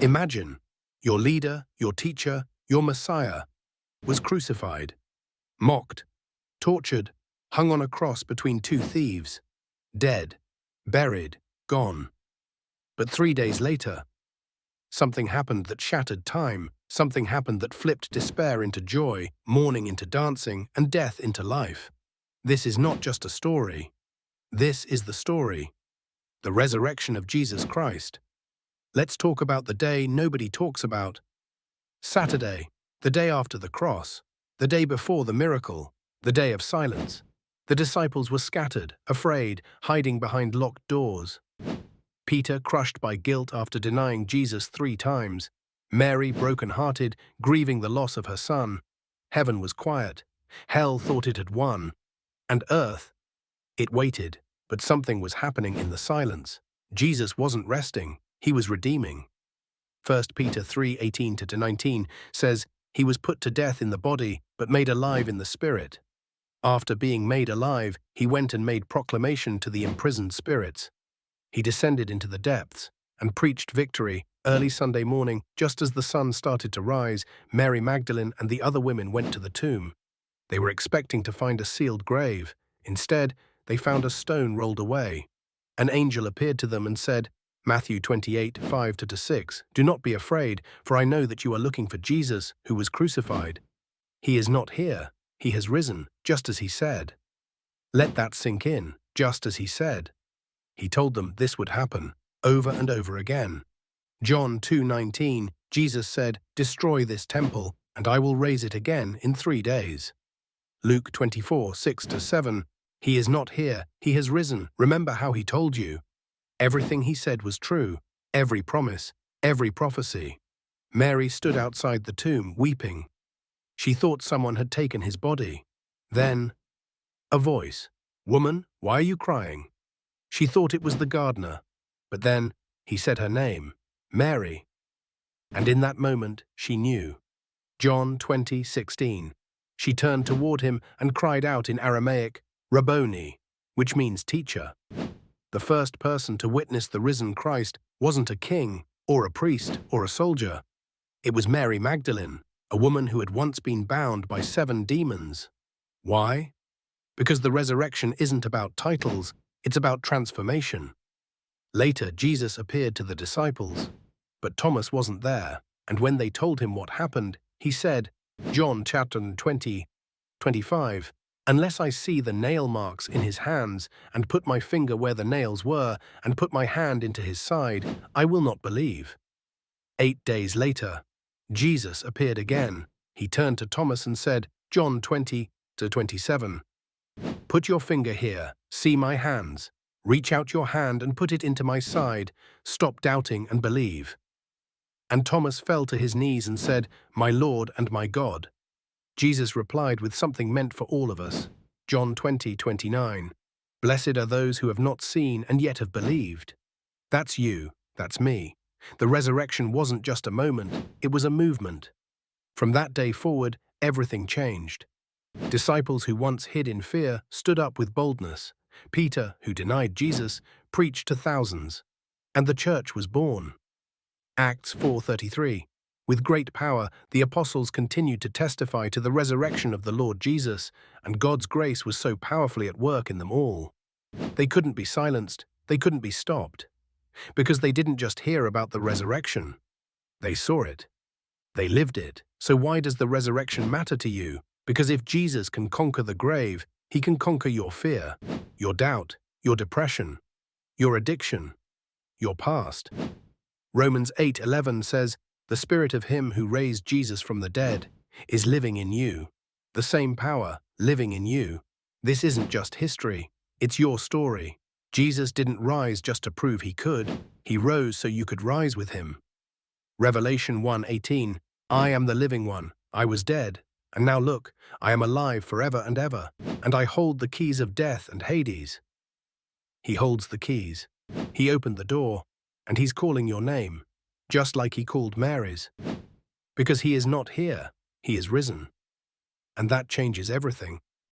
Imagine your leader, your teacher, your Messiah was crucified, mocked, tortured, hung on a cross between two thieves, dead, buried, gone. But 3 days later, something happened that shattered time. Something happened that flipped despair into joy, mourning into dancing, and death into life. This is not just a story. This is the story, the resurrection of Jesus Christ. Let's talk about the day nobody talks about. Saturday, the day after the cross, the day before the miracle, the day of silence. The disciples were scattered, afraid, hiding behind locked doors. Peter crushed by guilt after denying Jesus 3 times. Mary broken-hearted, grieving the loss of her son. Heaven was quiet. Hell thought it had won. And earth, it waited, but something was happening in the silence. Jesus wasn't resting, he was redeeming. 1 Peter 3:18-19 says, "He was put to death in the body, but made alive in the spirit. After being made alive, he went and made proclamation to the imprisoned spirits. He descended into the depths and preached victory. Early Sunday morning, just as the sun started to rise, Mary Magdalene and the other women went to the tomb. They were expecting to find a sealed grave. Instead, they found a stone rolled away. An angel appeared to them and said, Matthew 28:5-6, "Do not be afraid, for I know that you are looking for Jesus, who was crucified. He is not here. He has risen, just as he said." Let that sink in, just as he said. He told them this would happen, over and over again. John 2:19, Jesus said, "Destroy this temple, and I will raise it again in 3 days." Luke 24:6-7, "He is not here, he has risen. Remember how he told you." Everything he said was true, every promise, every prophecy. Mary stood outside the tomb, weeping. She thought someone had taken his body. Then, a voice, "Woman, why are you crying?" She thought it was the gardener, but then he said her name, Mary. And in that moment, she knew. John 20:16. She turned toward him and cried out in Aramaic, Rabboni, which means teacher. The first person to witness the risen Christ wasn't a king, or a priest, or a soldier. It was Mary Magdalene, a woman who had once been bound by 7 demons. Why? Because the resurrection isn't about titles, it's about transformation. Later, Jesus appeared to the disciples, but Thomas wasn't there, and when they told him what happened, he said, John chapter 20:25, "Unless I see the nail marks in his hands, and put my finger where the nails were, and put my hand into his side, I will not believe." 8 days later, Jesus appeared again. He turned to Thomas and said, John 20:27, "Put your finger here, see my hands. Reach out your hand and put it into my side. Stop doubting and believe." And Thomas fell to his knees and said, "My Lord and my God." Jesus replied with something meant for all of us. John 20:29, "Blessed are those who have not seen and yet have believed." That's you, that's me. The resurrection wasn't just a moment, it was a movement. From that day forward, everything changed. Disciples who once hid in fear stood up with boldness. Peter, who denied Jesus, preached to thousands. And the church was born. Acts 4:33. With great power, the apostles continued to testify to the resurrection of the Lord Jesus, and God's grace was so powerfully at work in them all. They couldn't be silenced, they couldn't be stopped. Because they didn't just hear about the resurrection. They saw it. They lived it. So why does the resurrection matter to you? Because if Jesus can conquer the grave, he can conquer your fear, your doubt, your depression, your addiction, your past. Romans 8:11 says, "The spirit of him who raised Jesus from the dead is living in you." The same power living in you. This isn't just history, it's your story. Jesus didn't rise just to prove he could, he rose so you could rise with him. Revelation 1:18, "I am the living one, I was dead, and now look, I am alive forever and ever, and I hold the keys of death and Hades." He holds the keys. He opened the door, and he's calling your name, just like he called Mary's. Because he is not here, he is risen. And that changes everything.